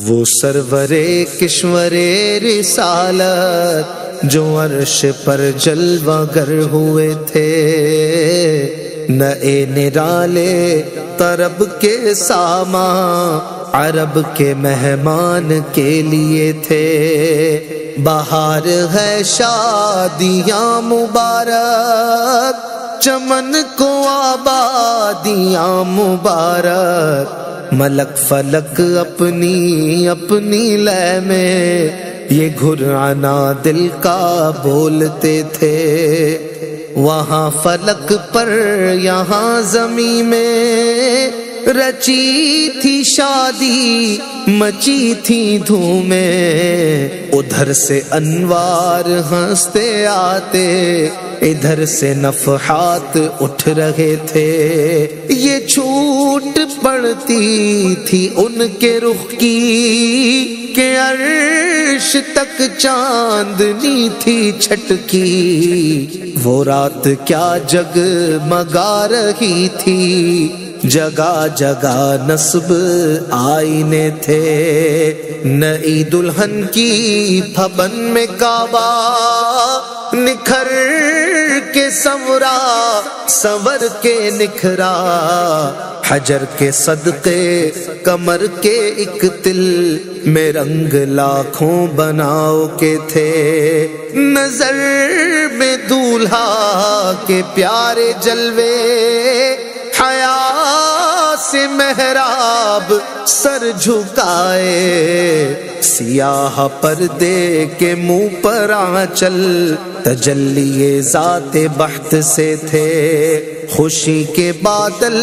وہ سرورے کشورے رسالت جو عرش پر جلوہ گر ہوئے تھے، نئے نرالے طرب کے ساما عرب کے مہمان کے لیے تھے۔ بہار ہے شادیاں مبارک، چمن کو آبادیاں مبارک، ملک فلک اپنی اپنی لے میں یہ گھرانا دل کا بولتے تھے۔ وہاں فلک پر یہاں زمین میں رچی تھی شادی، مچی تھی دھومیں، ادھر سے انوار ہنستے آتے، ادھر سے نفحات اٹھ رہے تھے۔ یہ چھوٹ پڑتی تھی ان کے رخ کی کہ عرش تک چاندنی تھی چھٹکی۔ وہ رات کیا جگمگا رہی تھی، جگہ جگہ نصب آئینے تھے۔ نئی دلہن کی پھبن میں کعبہ نکھر کے سنورا، سنور کے نکھرا، حجر کے صدقے کمر کے ایک تل میں رنگ لاکھوں بناؤ کے تھے۔ نظر میں دولہا کے پیارے جلوے، حیا سے محراب سر جھکائے، سیاہ پردے کے منہ پر آنچل تجلی ذات بحت سے تھے۔ خوشی کے بادل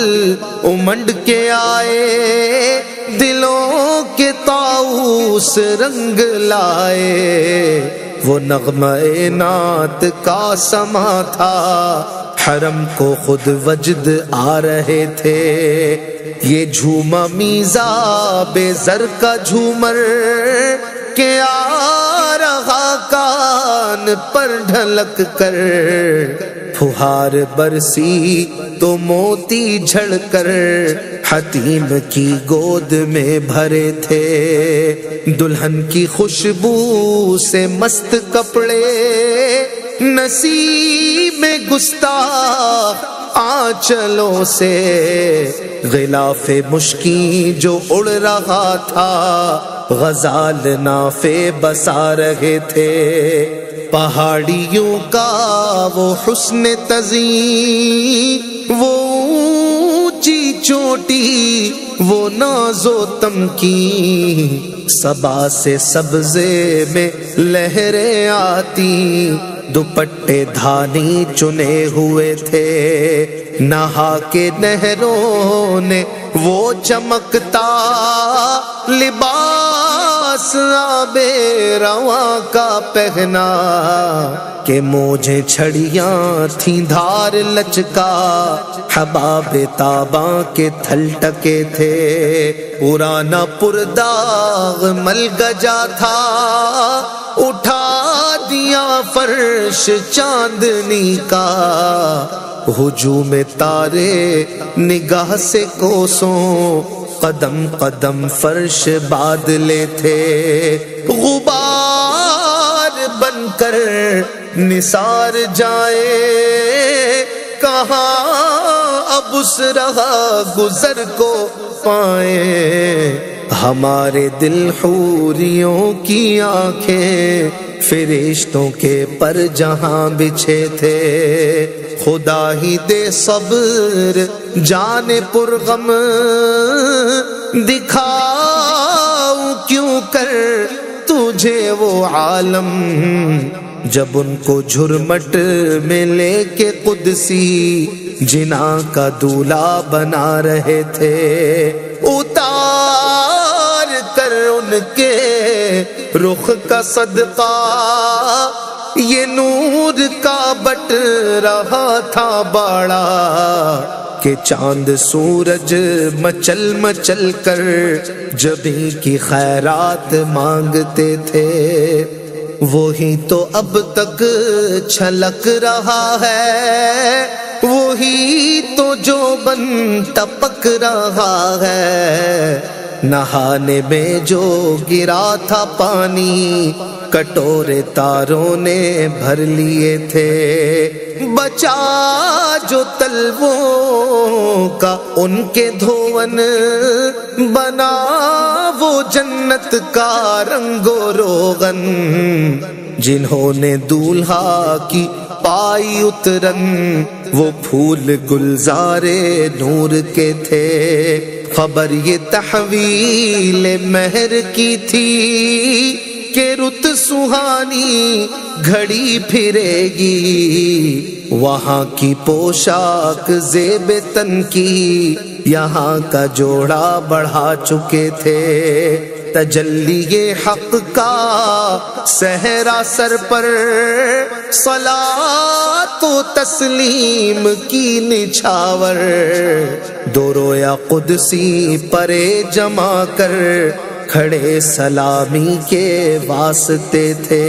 امنڈ کے آئے، دلوں کے طاؤس رنگ لائے۔ وہ نغمہ نعت کا سما تھا، حرم کو خود وجد آ رہے تھے۔ یہ جھوما میزا بے زر کا جھومر کہ آ رہا کان پر ڈھلک کر، پھوہار برسی تو موتی جھڑ کر حتیم کی گود میں بھرے تھے۔ دلہن کی خوشبو سے مست کپڑے، نصیب میں گستاخ آنچلوں سے غلاف مشکین جو اڑ رہا تھا، غزال نافے بسا رہے تھے۔ پہاڑیوں کا وہ حسن تزئین، وہ اونچی چوٹی، وہ ناز و تمکین، صبا سے سبزے میں لہریں آتی، دوپٹے دھانی چنے ہوئے تھے۔ نہا کے نہروں نے وہ چمکتا لباس آبے رواں کا پہنا، کہ موجیں چھڑیاں تھیں دھار لچکا، حباب تاباں کے تھل ٹکے تھے۔ پرانا پرداغ مل گجا تھا، اٹھا دیا فرش چاندنی کا، ہجوم تارے نگاہ سے کوسوں، قدم قدم فرش بادلے تھے۔ غبار بن کر نثار جائے، کہاں اب اس رہا گزر کو پائیں۔ ہمارے دل حوریوں کی آنکھیں فرشتوں کے پر جہاں بچھے تھے۔ خدا ہی دے صبر جان پرغم، دکھاؤں کیوں کر تجھے وہ عالم، جب ان کو جھرمٹ میں لے کے قدسی جنا کا دولہا بنا رہے تھے۔ اتار کر ان کے رخ کا صدقہ یہ نور کا بٹ رہا تھا باڑا، کہ چاند سورج مچل مچل کر جبیں کی خیرات مانگتے تھے۔ وہی تو اب تک چھلک رہا ہے، وہی تو جو بن ٹپک رہا ہے، نہانے میں جو گرا تھا پانی کٹورے تاروں نے بھر لیے تھے، بچا جو تلووں کا ان کے دھون بنا وہ جنت کا رنگ و روغن، جنہوں نے دولہا کی پائی اترن وہ پھول گلزارے نور کے تھے، خبر یہ تحویل مہر کی تھی کہ رت سہانی گھڑی پھرے گی، وہاں کی پوشاک زیب تن کی یہاں کا جوڑا بڑھا چکے تھے، تجلی حق کا صحرا سر پر صلاۃ و تسلیم کی نچھاور، دو رویا قدسی پرے جما کر کھڑے سلامی کے واسطے تھے،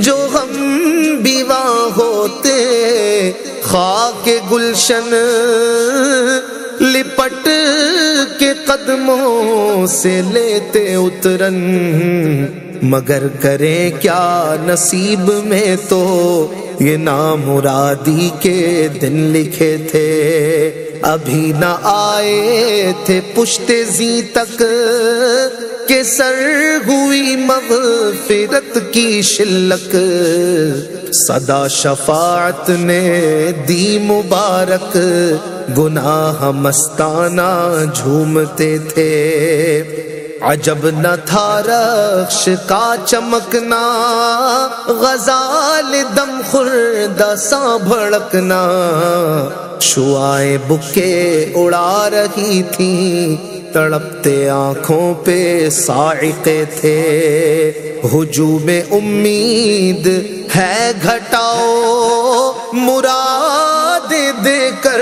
جو ہم بیوہ ہوتے خاک گلشن لپٹ کے قدموں سے لیتے اترن، مگر کریں کیا نصیب میں تو یہ نامرادی کے دن لکھے تھے، ابھی نہ آئے تھے پشت زی تک کہ سر ہوئی مغفرت کی شلک، صدا شفاعت نے دی مبارک، گناہ مستانہ جھومتے تھے، عجب نہ تھا رخش کا چمکنا، غزال دم خوردہ سا بھڑکنا، شعائیں بکے اڑا رہی تھیں، تڑپتے آنکھوں پہ صاعقے تھے، ہجوم امید ہے گھٹاؤ، مراد دے کر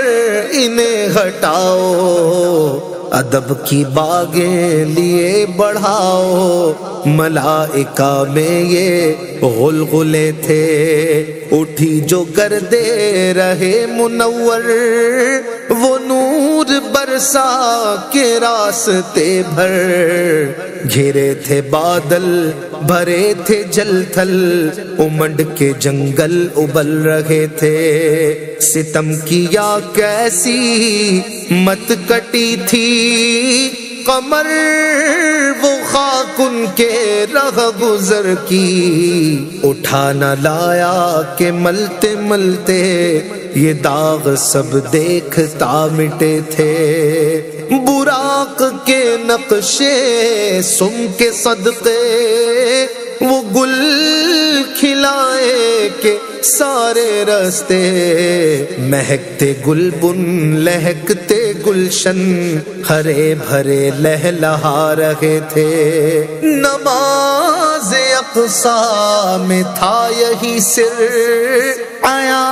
انہیں ہٹاؤ، ادب کی باغیں لیے بڑھاؤ، ملائکہ میں یہ غلغلے تھے، اٹھی جو گردے رہے منور، وہ نور برسا کے راستے بھر، گھرے تھے بادل بھرے تھے جل تھل، امنڈ کے جنگل ابل رہے تھے، ستم کیا کیسی مت کٹی تھی، قمر وہ خاک ان کے رہ گزر کی، اٹھا نہ لایا کہ ملتے ملتے یہ داغ سب دیکھتا مٹے تھے، براق کے نقشے سم کے صدقے وہ گل کھلائے کہ سارے رستے، مہکتے گلبن لہکتے گلشن ہرے بھرے لہلہا رہے تھے، نماز اقصا میں تھا یہی سر، آیا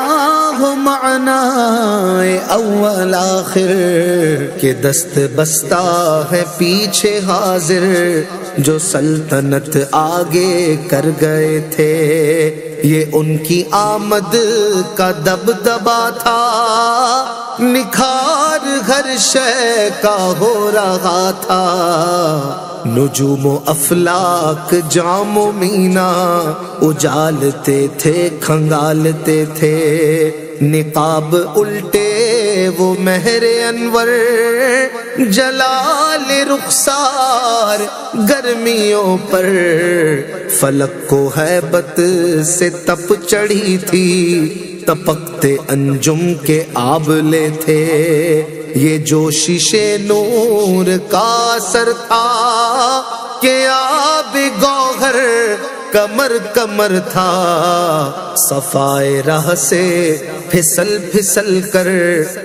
ہو معنی اول آخر، کہ دست بستہ ہے پیچھے حاضر، جو سلطنت آگے کر گئے تھے، یہ ان کی آمد کا دبدبا تھا، نکھار ہر شے کا ہو رہا تھا، نجوم و افلاک جام و مینا اجالتے تھے کھنگالتے تھے، نقاب الٹے وہ مہر انور، جلال رخسار گرمیوں پر، فلک کو ہیبت سے تپ چڑھی تھی، تپکتے انجم کے آبلے تھے، یہ جو شیشے نور کا اثر تھا کہ آب گوہر کمر کمر تھا، صفائے راہ سے پھسل پھسل کر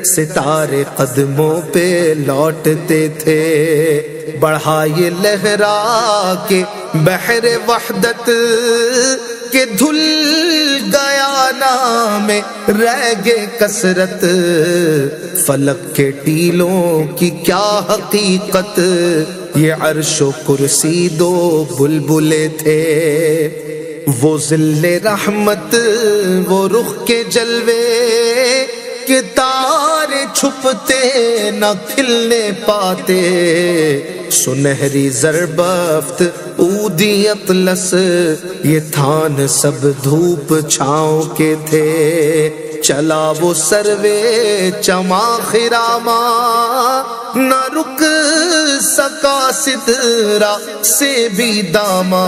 ستارے قدموں پہ لوٹتے تھے، بڑھائے لہرا کے بحر وحدت کہ دھل گیا نام رہ گے کثرت، فلک کے ٹیلوں کی کیا حقیقت، یہ عرش و کرسی دو بلبلے تھے، وہ ظل رحمت وہ رخ کے جلوے کہ تارے چھپتے نہ کھلنے پاتے، سنہری زربفت اودی اطلس، یہ تھان سب دھوپ چھاؤں کے تھے، چلا وہ سروے چما خراما، نہ رک سکا سترا سے بھی داما،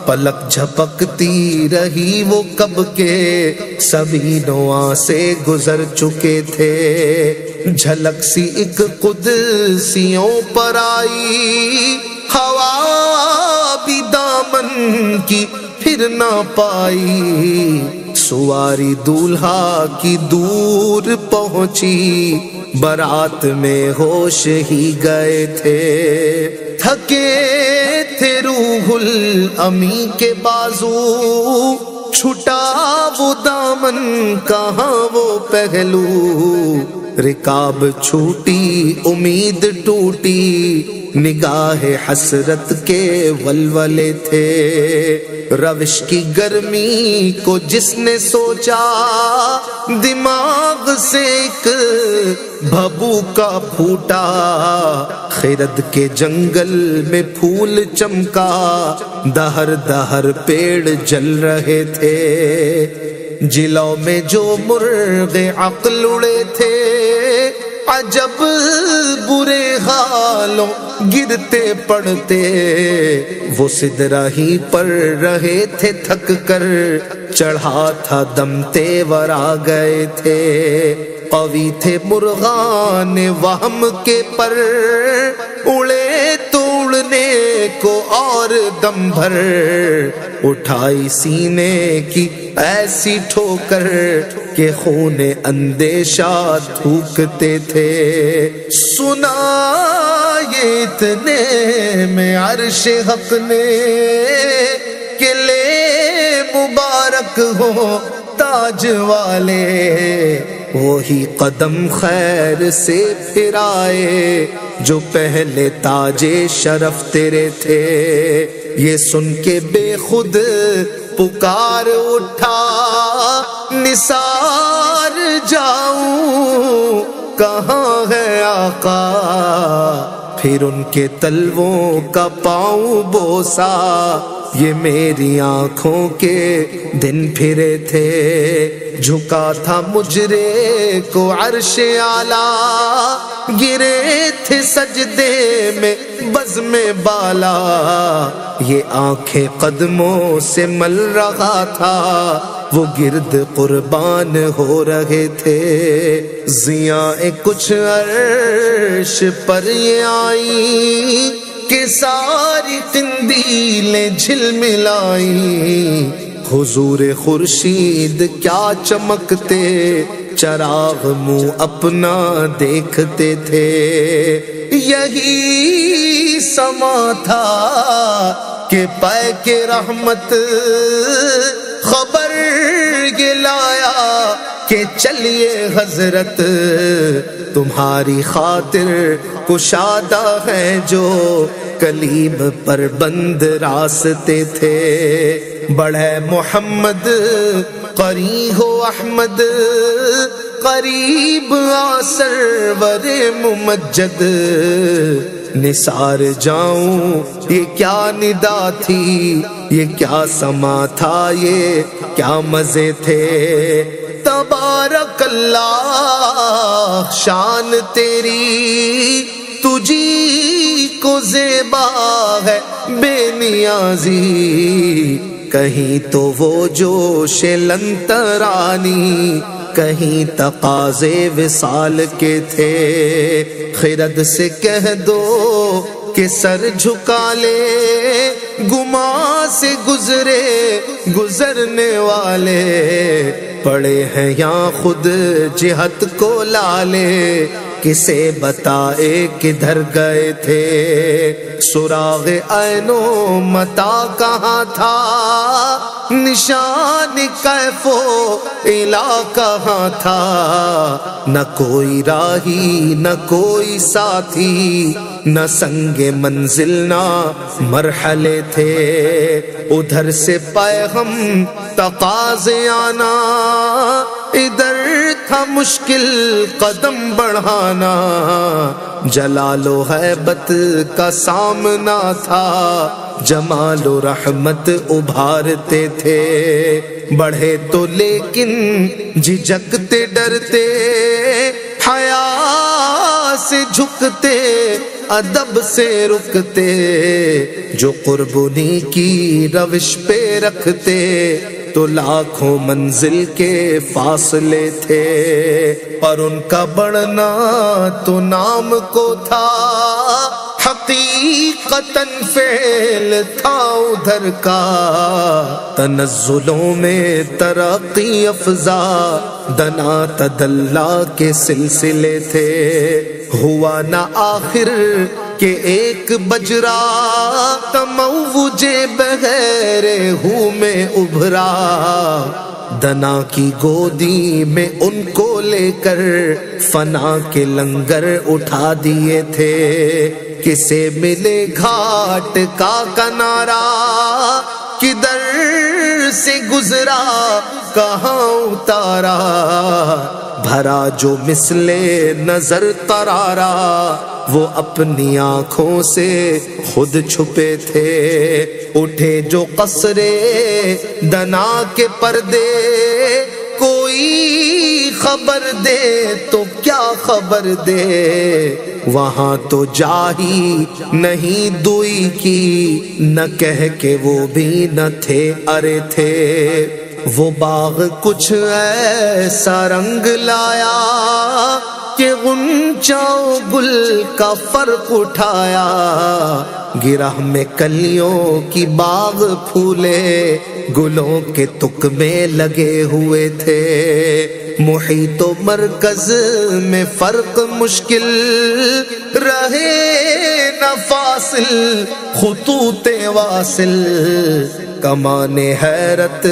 پلک جھپکتی رہی وہ کب کے، سبھی نواں سے گزر چکے تھے، جھلک سی ایک قدسیوں پر آئی، ہوا بھی دامن کی پھر نہ پائی، سواری دولہا کی دور پہنچی، برات میں ہوش ہی گئے تھے، تھکے تھے روح الامی کے بازو، چھٹا وہ دامن کہاں وہ پہلو، رکاب چھوٹی امید ٹوٹی، نگاہ حسرت کے ولولے تھے، روش کی گرمی کو جس نے سوچا، دماغ سے ایک بھبو کا پھوٹا، خرد کے جنگل میں پھول چمکا، دہر دہر پیڑ جل رہے تھے، جلوں میں جو مرغ عقل اڑے تھے، عجب برے حالوں گرتے پڑتے، وہ سدرا ہی پر رہے تھے تھک کر، چڑھا تھا دم تیور آ گئے تھے، قوی تھے مرغان وہم کے پر، اڑے تو اڑنے کو اور دم بھر، اٹھائی سینے کی ایسی ٹھوکر کہ خون اندیشہ تھوکتے تھے، سنا یہ اتنے میں عرش حق نے کہ لے مبارک ہو تاج والے، وہی قدم خیر سے پھرائے جو پہلے تاج شرف تیرے تھے، یہ سن کے بے خود پکار اٹھا، نثار جاؤں کہاں ہے آقا، پھر ان کے تلووں کا پاؤں بوسا، یہ میری آنکھوں کے دن پھرے تھے، جھکا تھا مجرے کو عرش اعلیٰ، گرے تھے سجدے میں بزم بالا، یہ آنکھیں قدموں سے مل رہا تھا، وہ گرد قربان ہو رہے تھے، ضیاء کچھ عرش پر یہ آئی کہ ساری قندیلیں جھلملائی، حضور خورشید کیا چمکتے، چراغ منہ اپنا دیکھتے تھے، یہی سما تھا کہ پے کے رحمت خبر یہ لایا کہ چلیے حضرت، تمہاری خاطر کشادہ ہے جو کلیم پر بند راستے تھے، بڑھے محمد قری ہو احمد، قریب آ سرور ممجد، نثار جاؤں یہ کیا ندا تھی، یہ کیا سما تھا، یہ کیا مزے تھے، تبارک اللہ شان تیری، تجھی کو زیبا ہے بے نیازی، کہیں تو وہ جوش لنترانی، کہیں تقاضے وصال کے تھے، خرد سے کہہ دو کہ سر جھکا لے، گما سے گزرے گزرنے والے، پڑے ہیں یہاں خود جہت کو لالے، کسے بتائے کدھر گئے تھے، سراغ عین و متا کہاں تھا، نشان کیف و الا کہاں تھا، نہ کوئی راہی نہ کوئی ساتھی، نہ سنگ منزل نہ مرحلے تھے، ادھر سے پیغام تقاضے آنا، ادھر تھا تھا مشکل قدم بڑھانا، جلال و حیبت کا سامنا تھا، جمال و رحمت ابھارتے تھے، بڑھے تو لیکن جھجکتے ڈرتے، حیا سے جھکتے ادب سے رکتے، جو قربانی کی روش پہ رکھتے تو لاکھوں منزل کے فاصلے تھے، پر ان کا بڑھنا تو نام کو تھا، حقیقتاً فعل تھا ادھر کا، تنزلوں میں ترقی افزا، دنا تدلا کے سلسلے تھے، ہوا نہ آخر کہ ایک بجرا، تموج بغیر ہوں میں ابھرا، دنا کی گودی میں ان کو لے کر فنا کے لنگر اٹھا دیے تھے، کسے ملے گھاٹ کا کنارہ، کدھر سے گزرا کہاں اتارا، بھرا جو مثل نظر ترارا، وہ اپنی آنکھوں سے خود چھپے تھے، اٹھے جو قصرے دنا کے پردے، کوئی خبر دے تو کیا خبر دے، وہاں تو جا ہی نہیں دوئی کی، نہ کہہ کے وہ بھی نہ تھے ارے تھے، وہ باغ کچھ ایسا رنگ لایا کہ غنچہ و گل کا فرق اٹھایا، گرہ میں کلیوں کی باغ پھولے، گلوں کے تک میں لگے ہوئے تھے، محیط و مرکز میں فرق مشکل، رہے نہ فاصل خطوط واصل، کمان حیرت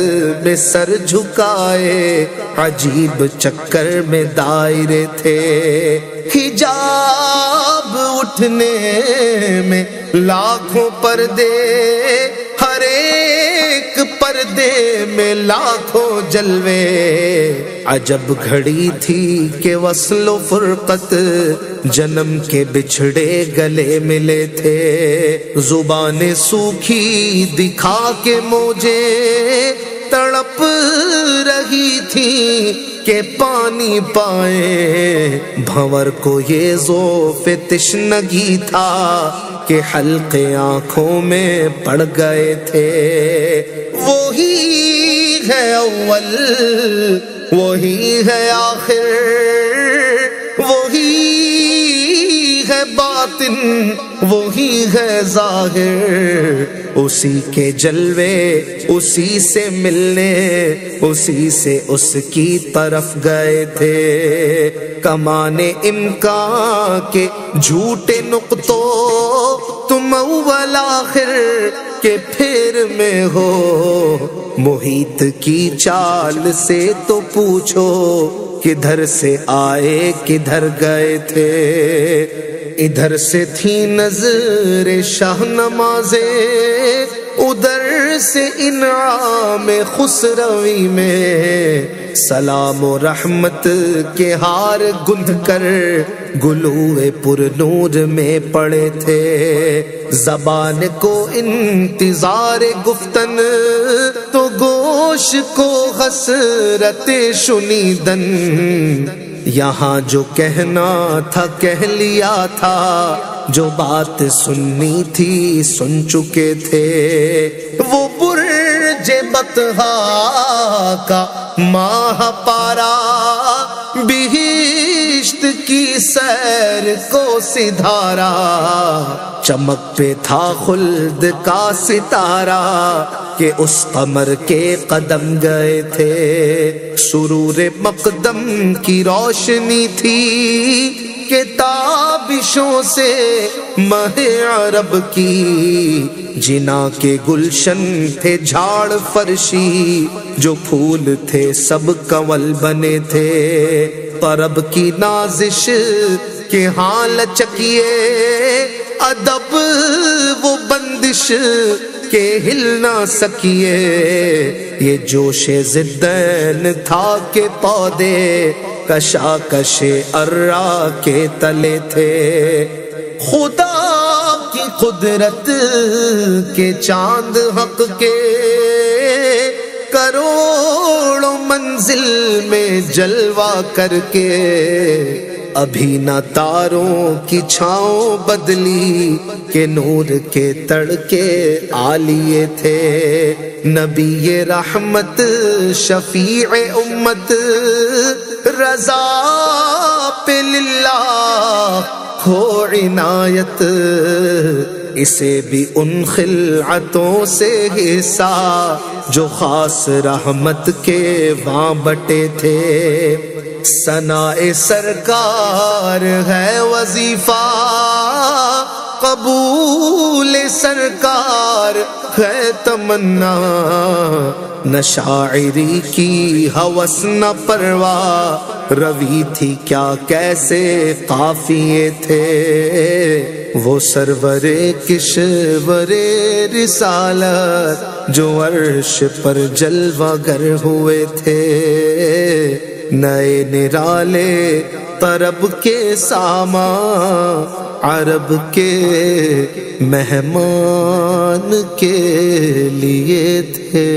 میں سر جھکائے، عجیب چکر میں دائرے تھے، حجاب اٹھنے میں لاکھوں پردے، ہر ایک پردے میں لاکھوں جلوے، عجب گھڑی تھی کہ وصل و فرقت، جنم کے بچھڑے گلے ملے تھے، زبانیں سوکھی دکھا کے موجے تڑپ رہی تھی کہ پانی پائے، بھنور کو یہ ذوف تشنگی تھا کہ حلقے آنکھوں میں پڑ گئے تھے، وہی ہے اول وہی ہے آخر، وہی ہے باطن وہی ہے ظاہر، اسی کے جلوے اسی سے ملنے، اسی سے اس کی طرف گئے تھے، کمان امکان کے جھوٹے نقطوں، تم اول آخر کے پھر میں ہو، محیط کی چال سے تو پوچھو، کدھر سے آئے کدھر گئے تھے، ادھر سے تھی نظر شاہ نمازیں، ادھر سے انعام خسروی میں، سلام و رحمت کے ہار گندھ کر گلوئے پر نور میں پڑے تھے، زبان کو انتظار گفتن تو گوش کو حسرت شنیدن، یہاں جو کہنا تھا کہہ لیا تھا، جو بات سننی تھی سن چکے تھے، وہ برج بطحا کا ماہ پارا، بہشت کی سیر کو سدھارا، چمک پہ تھا خلد کا ستارہ کہ اس قمر کے قدم گئے تھے، سرور مقدم کی روشنی تھی کہ تابشوں سے مہ عرب کی، جنا کے گلشن تھے جھاڑ فرشی، جو پھول تھے سب کنول بنے تھے، طرب کی نازش کے ہاں لچکیے، ادب وہ بندش کے ہل نہ سکیے، یہ جوش ضدین تھا کہ پودے کشاکش ارا کے تلے تھے۔ خدا کی قدرت کے چاند حق کے کروڑوں منزل میں جلوہ کر کے، ابھی نہ تاروں کی چھاؤں بدلی کہ نور کے تڑکے عالیے تھے۔ نبی رحمت شفیع امت رضا پہ للہ ہو عنایت، اسے بھی ان خلعتوں سے حصہ جو خاص رحمت کے وہاں بٹے تھے۔ ثنائے سرکار ہے وظیفہ، قبول سرکار ہے تمنا، نہ شاعری کی ہوس نہ پرواہ، روی تھی کیا کیسے قافیے تھے۔ وہ سرور کشور رسالت جو عرش پر جلوہ گر ہوئے تھے، نئے نرالے طرب کے سامان عرب کے مہمان کے لیے تھے۔